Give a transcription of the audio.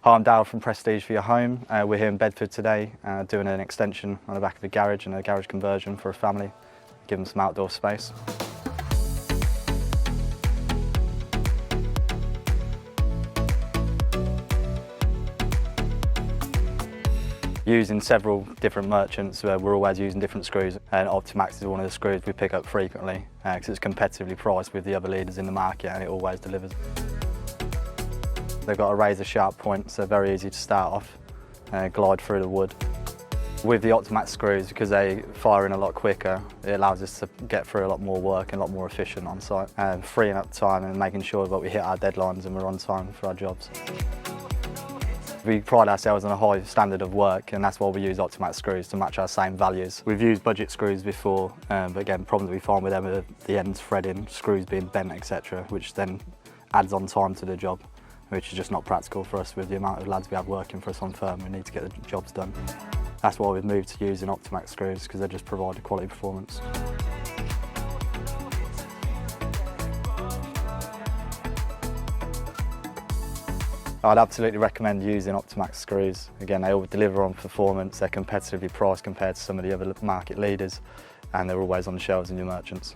Hi, I'm Dale from Prestige for Your Home. We're here in Bedford today doing an extension on the back of a garage and a garage conversion for a family, give them some outdoor space. Using several different merchants, we're always using different screws, and Optimaxx is one of the screws we pick up frequently because it's competitively priced with the other leaders in the market and it always delivers. They've got a razor sharp point, so very easy to start off and glide through the wood. With the Optimaxx screws, because they fire in a lot quicker, it allows us to get through a lot more work and a lot more efficient on site, freeing up time and making sure that we hit our deadlines and we're on time for our jobs. We pride ourselves on a high standard of work, and that's why we use Optimaxx screws to match our same values. We've used budget screws before, but again, problems we find with them are the ends threading, screws being bent, etc., which then adds on time to the job, which is just not practical for us with the amount of lads we have working for us on firm. We need to get the jobs done. That's why we've moved to using Optimaxx screws, because they just provide a quality performance. I'd absolutely recommend using Optimaxx screws. Again, they all deliver on performance, they're competitively priced compared to some of the other market leaders, and they're always on the shelves in your merchants.